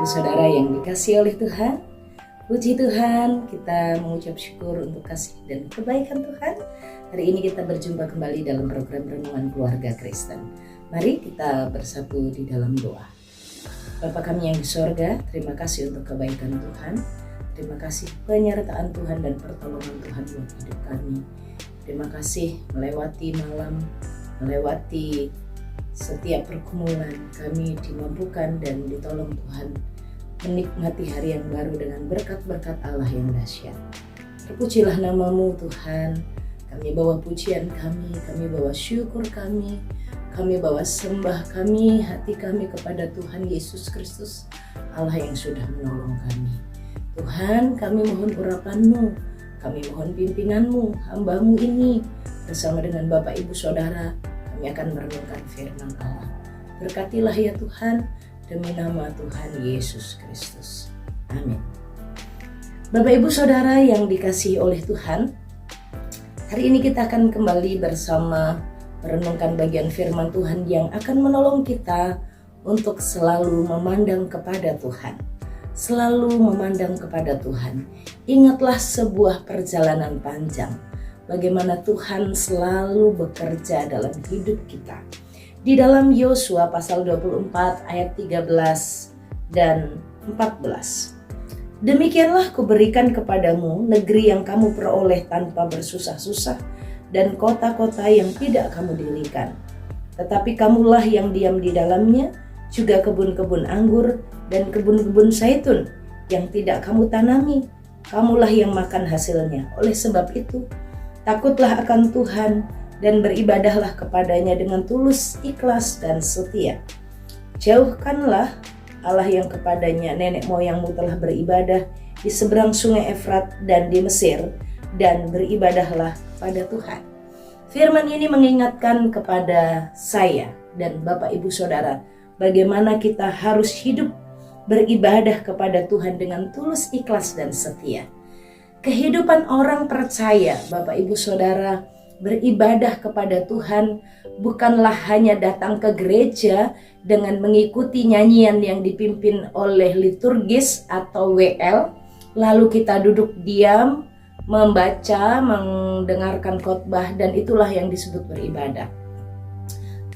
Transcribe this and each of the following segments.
Ibu saudara yang dikasihi oleh Tuhan, puji Tuhan, kita mengucap syukur untuk kasih dan kebaikan Tuhan. Hari ini kita berjumpa kembali dalam program Renungan Keluarga Kristen. Mari kita bersatu di dalam doa. Bapa kami yang di sorga, terima kasih untuk kebaikan Tuhan. Terima kasih penyertaan Tuhan dan pertolongan Tuhan buat hidup kami. Terima kasih melewati malam, melewati setiap pergumulan, kami dimampukan dan ditolong Tuhan menikmati hari yang baru dengan berkat-berkat Allah yang dahsyat. Terpujilah nama-Mu Tuhan. Kami bawa pujian kami bawa syukur kami bawa sembah kami, hati kami kepada Tuhan Yesus Kristus, Allah yang sudah menolong kami. Tuhan, kami mohon urapan-Mu, kami mohon pimpinan-Mu, hamba-Mu ini bersama dengan Bapak Ibu Saudara, kami akan merenungkan firman Allah. Berkatilah ya Tuhan, demi nama Tuhan Yesus Kristus. Amin. Bapak Ibu Saudara yang dikasihi oleh Tuhan, hari ini kita akan kembali bersama merenungkan bagian firman Tuhan yang akan menolong kita untuk selalu memandang kepada Tuhan. Selalu memandang kepada Tuhan. Ingatlah sebuah perjalanan panjang, bagaimana Tuhan selalu bekerja dalam hidup kita. Di dalam Yosua pasal 24 ayat 13 dan 14. Demikianlah kuberikan kepadamu negeri yang kamu peroleh tanpa bersusah-susah dan kota-kota yang tidak kamu dirikan. Tetapi kamulah yang diam di dalamnya, juga kebun-kebun anggur dan kebun-kebun zaitun yang tidak kamu tanami. Kamulah yang makan hasilnya. Oleh sebab itu, takutlah akan Tuhan dan beribadahlah kepadanya dengan tulus, ikhlas, dan setia. Jauhkanlah Allah yang kepadanya nenek moyangmu telah beribadah di seberang sungai Efrat dan di Mesir, dan beribadahlah pada Tuhan. Firman ini mengingatkan kepada saya dan Bapak Ibu Saudara, bagaimana kita harus hidup beribadah kepada Tuhan dengan tulus, ikhlas, dan setia. Kehidupan orang percaya, Bapak Ibu Saudara, beribadah kepada Tuhan bukanlah hanya datang ke gereja dengan mengikuti nyanyian yang dipimpin oleh liturgis atau WL, lalu kita duduk diam, membaca, mendengarkan khotbah, dan itulah yang disebut beribadah.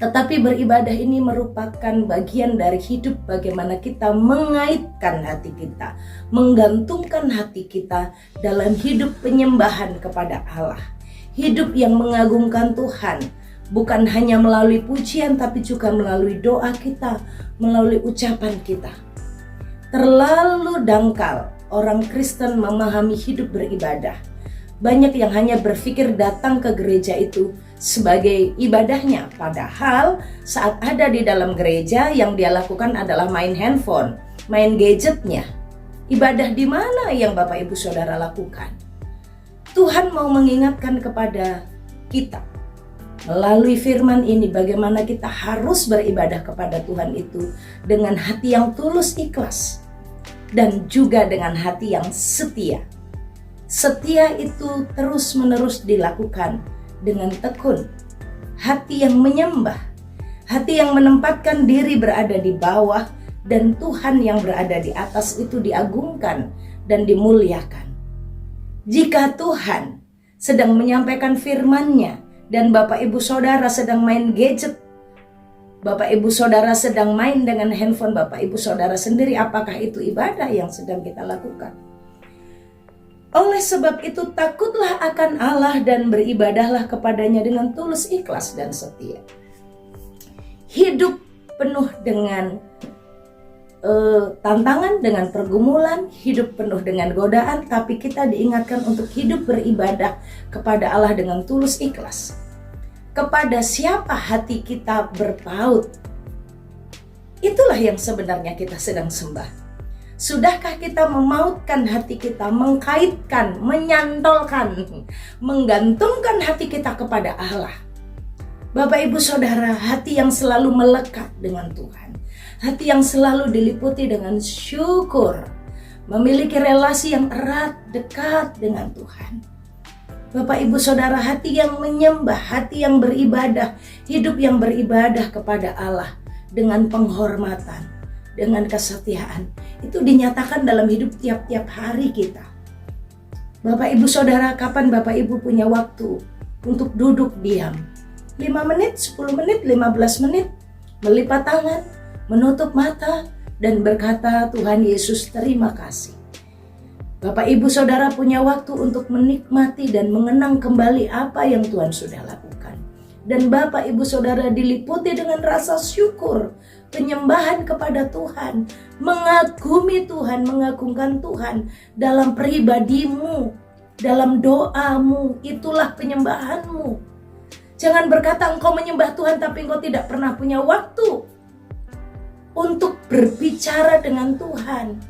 Tetapi beribadah ini merupakan bagian dari hidup, bagaimana kita mengaitkan hati kita, menggantungkan hati kita dalam hidup penyembahan kepada Allah. Hidup yang mengagungkan Tuhan, bukan hanya melalui pujian tapi juga melalui doa kita, melalui ucapan kita. Terlalu dangkal orang Kristen memahami hidup beribadah. Banyak yang hanya berpikir datang ke gereja itu sebagai ibadahnya, padahal saat ada di dalam gereja yang dia lakukan adalah main handphone, main gadgetnya. Ibadah di mana yang Bapak Ibu Saudara lakukan? Tuhan mau mengingatkan kepada kita melalui firman ini bagaimana kita harus beribadah kepada Tuhan itu dengan hati yang tulus, ikhlas, dan juga dengan hati yang setia. Setia itu terus-menerus dilakukan dengan tekun. Hati yang menyembah, hati yang menempatkan diri berada di bawah dan Tuhan yang berada di atas itu diagungkan dan dimuliakan. Jika Tuhan sedang menyampaikan firman-Nya dan Bapak Ibu Saudara sedang main gadget, Bapak Ibu Saudara sedang main dengan handphone Bapak Ibu Saudara sendiri, apakah itu ibadah yang sedang kita lakukan? Oleh sebab itu takutlah akan Allah dan beribadahlah kepadanya dengan tulus, ikhlas, dan setia. Hidup penuh dengan tantangan, dengan pergumulan, hidup penuh dengan godaan, tapi kita diingatkan untuk hidup beribadah kepada Allah dengan tulus, ikhlas. Kepada siapa hati kita berpaut, itulah yang sebenarnya kita sedang sembah. Sudahkah kita memautkan hati kita, mengkaitkan, menyantolkan, menggantungkan hati kita kepada Allah? Bapak Ibu Saudara, hati yang selalu melekat dengan Tuhan, hati yang selalu diliputi dengan syukur, memiliki relasi yang erat, dekat dengan Tuhan. Bapak Ibu Saudara, hati yang menyembah, hati yang beribadah, hidup yang beribadah kepada Allah dengan penghormatan, dengan kesetiaan. itu dinyatakan dalam hidup tiap-tiap hari kita. Bapak Ibu Saudara, kapan Bapak Ibu punya waktu untuk duduk diam? 5 menit, 10 menit, 15 menit, melipat tangan, menutup mata, dan berkata, Tuhan Yesus terima kasih. Bapak Ibu Saudara punya waktu untuk menikmati dan mengenang kembali apa yang Tuhan sudah lakukan. Dan Bapak Ibu Saudara diliputi dengan rasa syukur, penyembahan kepada Tuhan, mengagumi Tuhan, mengagungkan Tuhan dalam pribadimu, dalam doamu, itulah penyembahanmu. Jangan berkata engkau menyembah Tuhan tapi engkau tidak pernah punya waktu untuk berbicara dengan Tuhan,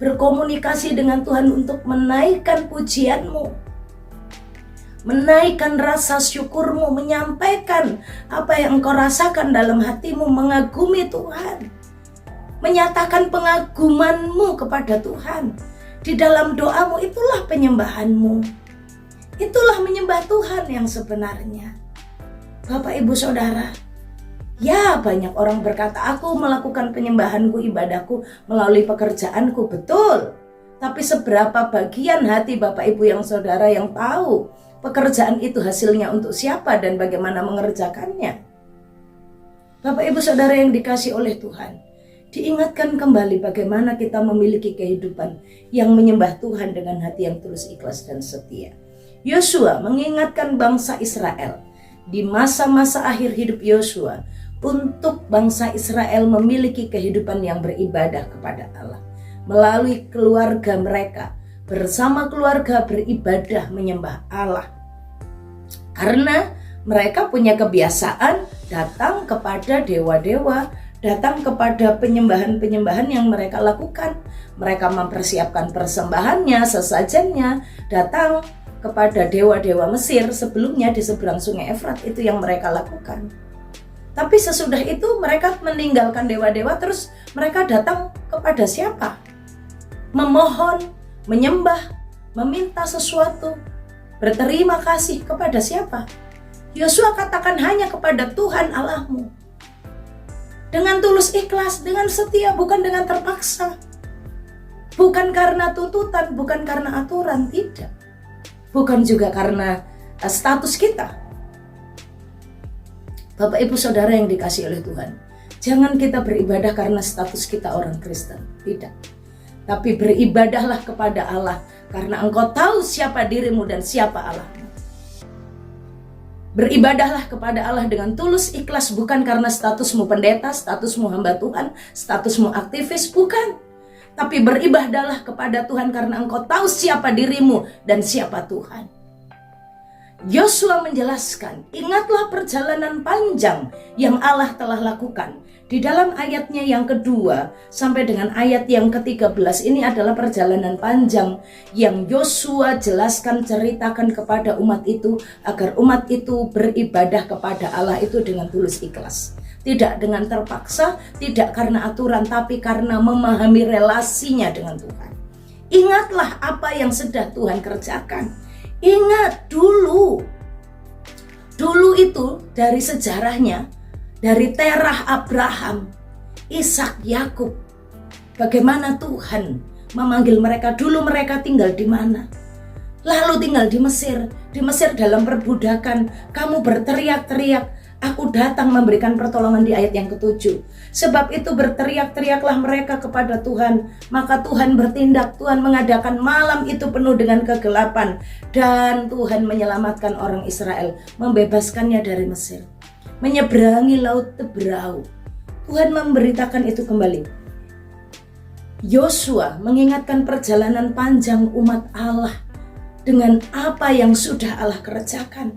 berkomunikasi dengan Tuhan untuk menaikkan pujianmu, menaikkan rasa syukurmu, menyampaikan apa yang engkau rasakan dalam hatimu, mengagumi Tuhan, menyatakan pengagumanmu kepada Tuhan. Di dalam doamu, itulah penyembahanmu. Itulah menyembah Tuhan yang sebenarnya. Bapak Ibu Saudara, ya banyak orang berkata, aku melakukan penyembahanku, ibadahku melalui pekerjaanku, betul. Tapi seberapa bagian hati Bapak Ibu yang Saudara yang tahu pekerjaan itu hasilnya untuk siapa dan bagaimana mengerjakannya? Bapak Ibu Saudara yang dikasih oleh Tuhan, diingatkan kembali bagaimana kita memiliki kehidupan yang menyembah Tuhan dengan hati yang tulus, ikhlas, dan setia. Yosua mengingatkan bangsa Israel di masa-masa akhir hidup Yosua untuk bangsa Israel memiliki kehidupan yang beribadah kepada Allah. Melalui keluarga mereka, bersama keluarga beribadah menyembah Allah. Karena mereka punya kebiasaan datang kepada dewa-dewa, datang kepada penyembahan-penyembahan yang mereka lakukan. Mereka mempersiapkan persembahannya, sesajennya, datang kepada dewa-dewa Mesir sebelumnya di seberang sungai Efrat, itu yang mereka lakukan. Tapi sesudah itu mereka meninggalkan dewa-dewa, terus mereka datang kepada siapa? Memohon, menyembah, meminta sesuatu, berterima kasih kepada siapa? Yosua katakan hanya kepada Tuhan Allahmu. Dengan tulus ikhlas, dengan setia, bukan dengan terpaksa. Bukan karena tuntutan, bukan karena aturan, tidak. Bukan juga karena status kita. Bapak Ibu Saudara yang dikasihi oleh Tuhan, jangan kita beribadah karena status kita orang Kristen, tidak. Tapi beribadahlah kepada Allah karena engkau tahu siapa dirimu dan siapa Allahmu. Beribadahlah kepada Allah dengan tulus ikhlas, bukan karena statusmu pendeta, statusmu hamba Tuhan, statusmu aktivis, bukan. Tapi beribadahlah kepada Tuhan karena engkau tahu siapa dirimu dan siapa Tuhan. Yosua menjelaskan, ingatlah perjalanan panjang yang Allah telah lakukan. Di dalam ayatnya yang kedua sampai dengan ayat yang ke-13 ini adalah perjalanan panjang yang Yosua jelaskan, ceritakan kepada umat itu agar umat itu beribadah kepada Allah itu dengan tulus ikhlas. Tidak dengan terpaksa, tidak karena aturan, tapi karena memahami relasinya dengan Tuhan. Ingatlah apa yang sudah Tuhan kerjakan. Ingat dulu itu dari sejarahnya, dari Terah Abraham, Ishak, Yakub. Bagaimana Tuhan memanggil mereka, dulu mereka tinggal di mana? Lalu tinggal di Mesir dalam perbudakan, kamu berteriak-teriak, aku datang memberikan pertolongan di ayat yang ke-7. Sebab itu berteriak-teriaklah mereka kepada Tuhan, maka Tuhan bertindak. Tuhan mengadakan malam itu penuh dengan kegelapan, dan Tuhan menyelamatkan orang Israel, membebaskannya dari Mesir, menyeberangi laut Teberau. Tuhan memberitakan itu kembali. Yosua mengingatkan perjalanan panjang umat Allah dengan apa yang sudah Allah kerjakan.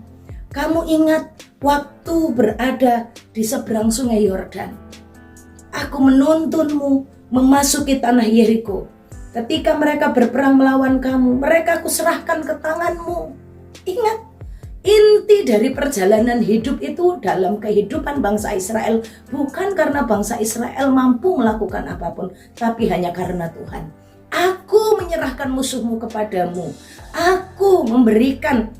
Kamu ingat waktu berada di seberang sungai Yordan. Aku menuntunmu memasuki tanah Yeriko. Ketika mereka berperang melawan kamu, mereka aku serahkan ke tanganmu. Ingat, inti dari perjalanan hidup itu dalam kehidupan bangsa Israel bukan karena bangsa Israel mampu melakukan apapun, tapi hanya karena Tuhan. Aku menyerahkan musuhmu kepadamu. Aku memberikan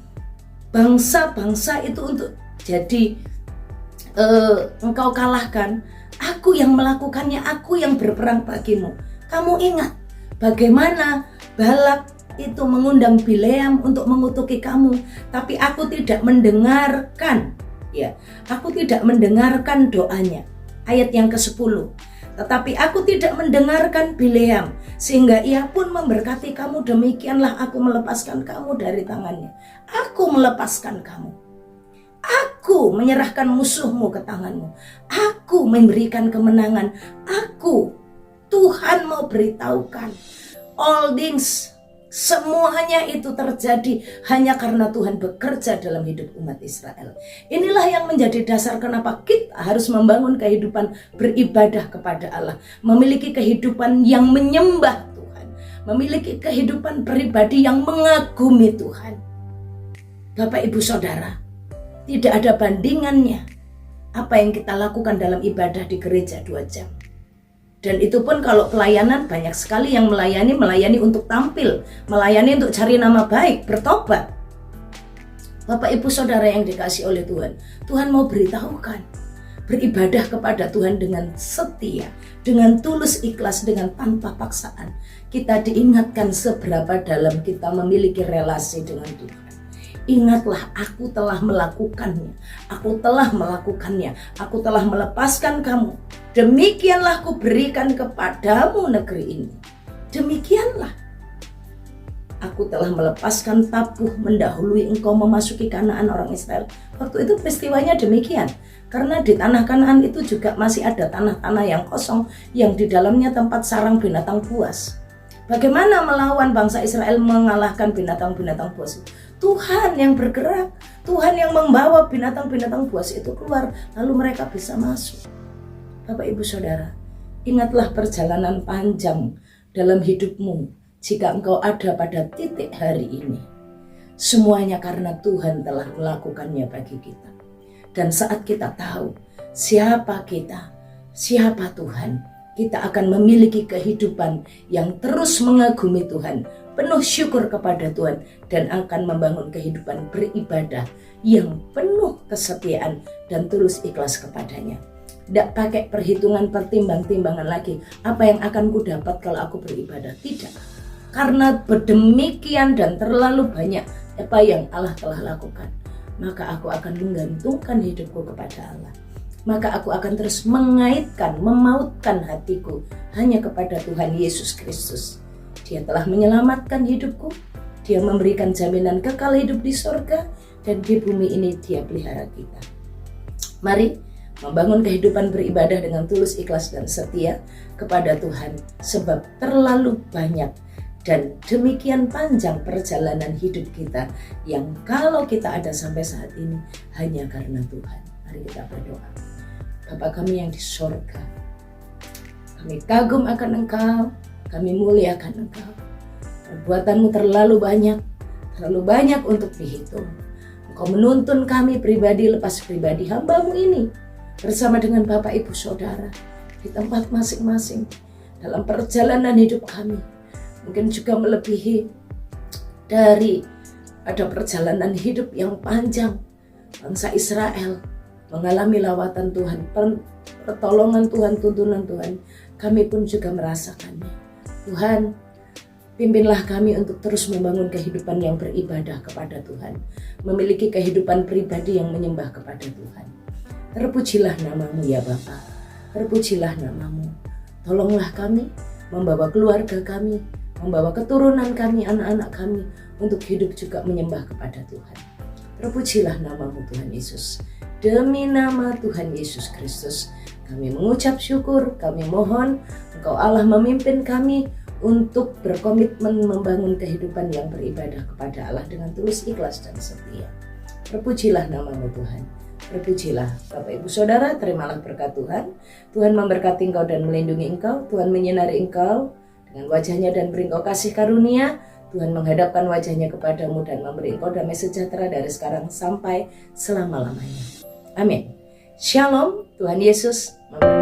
bangsa-bangsa itu untuk jadi engkau kalahkan. Aku yang melakukannya, aku yang berperang bagimu. Kamu ingat bagaimana Balak itu mengundang Bileam untuk mengutuki kamu, tapi aku tidak mendengarkan, ya, aku tidak mendengarkan doanya. Ayat yang ke-10. Tetapi aku tidak mendengarkan Bileam, sehingga ia pun memberkati kamu. Demikianlah aku melepaskan kamu dari tangannya. Aku melepaskan kamu. Aku menyerahkan musuhmu ke tanganmu. Aku memberikan kemenangan. Aku, Tuhan mau beritahukan. All things, semuanya itu terjadi hanya karena Tuhan bekerja dalam hidup umat Israel. Inilah yang menjadi dasar kenapa kita harus membangun kehidupan beribadah kepada Allah. Memiliki kehidupan yang menyembah Tuhan. Memiliki kehidupan pribadi yang mengagumi Tuhan. Bapak, Ibu, Saudara, tidak ada bandingannya apa yang kita lakukan dalam ibadah di gereja 2 jam. Dan itu pun kalau pelayanan, banyak sekali yang melayani untuk tampil, melayani untuk cari nama baik, bertobat. Bapak, Ibu, Saudara yang dikasihi oleh Tuhan, Tuhan mau beritahukan, beribadah kepada Tuhan dengan setia, dengan tulus ikhlas, dengan tanpa paksaan. Kita diingatkan seberapa dalam kita memiliki relasi dengan Tuhan. Ingatlah, aku telah melakukannya, aku telah melakukannya, aku telah melepaskan kamu. Demikianlah ku berikan kepadamu negeri ini. Demikianlah, aku telah melepaskan tabuh mendahului engkau memasuki Kanaan orang Israel. Waktu itu peristiwanya demikian, karena di tanah Kanaan itu juga masih ada tanah-tanah yang kosong, yang di dalamnya tempat sarang binatang buas. Bagaimana melawan bangsa Israel mengalahkan binatang-binatang buas? Tuhan yang bergerak, Tuhan yang membawa binatang-binatang buas itu keluar, lalu mereka bisa masuk. Bapak, Ibu, Saudara, ingatlah perjalanan panjang dalam hidupmu jika engkau ada pada titik hari ini. Semuanya karena Tuhan telah melakukannya bagi kita. Dan saat kita tahu siapa kita, siapa Tuhan, kita akan memiliki kehidupan yang terus mengagumi Tuhan, penuh syukur kepada Tuhan, dan akan membangun kehidupan beribadah yang penuh kesetiaan dan tulus ikhlas kepadanya. Tidak pakai perhitungan pertimbang-timbangan lagi, apa yang akan ku dapat kalau aku beribadah. Tidak, karena berdemikian dan terlalu banyak apa yang Allah telah lakukan, maka aku akan menggantungkan hidupku kepada Allah. Maka aku akan terus mengaitkan, memautkan hatiku hanya kepada Tuhan Yesus Kristus. Dia telah menyelamatkan hidupku, Dia memberikan jaminan kekal hidup di sorga, dan di bumi ini Dia pelihara kita. Mari membangun kehidupan beribadah dengan tulus, ikhlas, dan setia kepada Tuhan, sebab terlalu banyak dan demikian panjang perjalanan hidup kita yang kalau kita ada sampai saat ini hanya karena Tuhan. Mari kita berdoa. Bapa kami yang di sorga, kami kagum akan Engkau, kami muliakan Engkau. Perbuatanmu terlalu banyak untuk dihitung. Engkau menuntun kami pribadi lepas pribadi, hamba-Mu ini bersama dengan Bapak, Ibu, Saudara di tempat masing-masing dalam perjalanan hidup kami. Mungkin juga melebihi dari ada perjalanan hidup yang panjang. Bangsa Israel mengalami lawatan Tuhan, pertolongan Tuhan, tuntunan Tuhan. Kami pun juga merasakannya. Tuhan, pimpinlah kami untuk terus membangun kehidupan yang beribadah kepada Tuhan, memiliki kehidupan pribadi yang menyembah kepada Tuhan. Terpujilah nama-Mu ya Bapa, terpujilah nama-Mu. Tolonglah kami, membawa keluarga kami, membawa keturunan kami, anak-anak kami untuk hidup juga menyembah kepada Tuhan. Terpujilah nama-Mu Tuhan Yesus. Demi nama Tuhan Yesus Kristus, kami mengucap syukur, kami mohon Engkau Allah memimpin kami untuk berkomitmen membangun kehidupan yang beribadah kepada Allah dengan tulus, ikhlas, dan setia. Terpujilah nama-Mu Tuhan. Terpujilah Bapak, Ibu, Saudara, terimalah berkat Tuhan. Tuhan memberkati engkau dan melindungi engkau. Tuhan menyinari engkau dengan wajahnya dan beri engkau kasih karunia. Tuhan menghadapkan wajahnya kepadamu dan memberi engkau damai sejahtera dari sekarang sampai selama-lamanya. Amin. Shalom, Tuhan Yesus memberkati.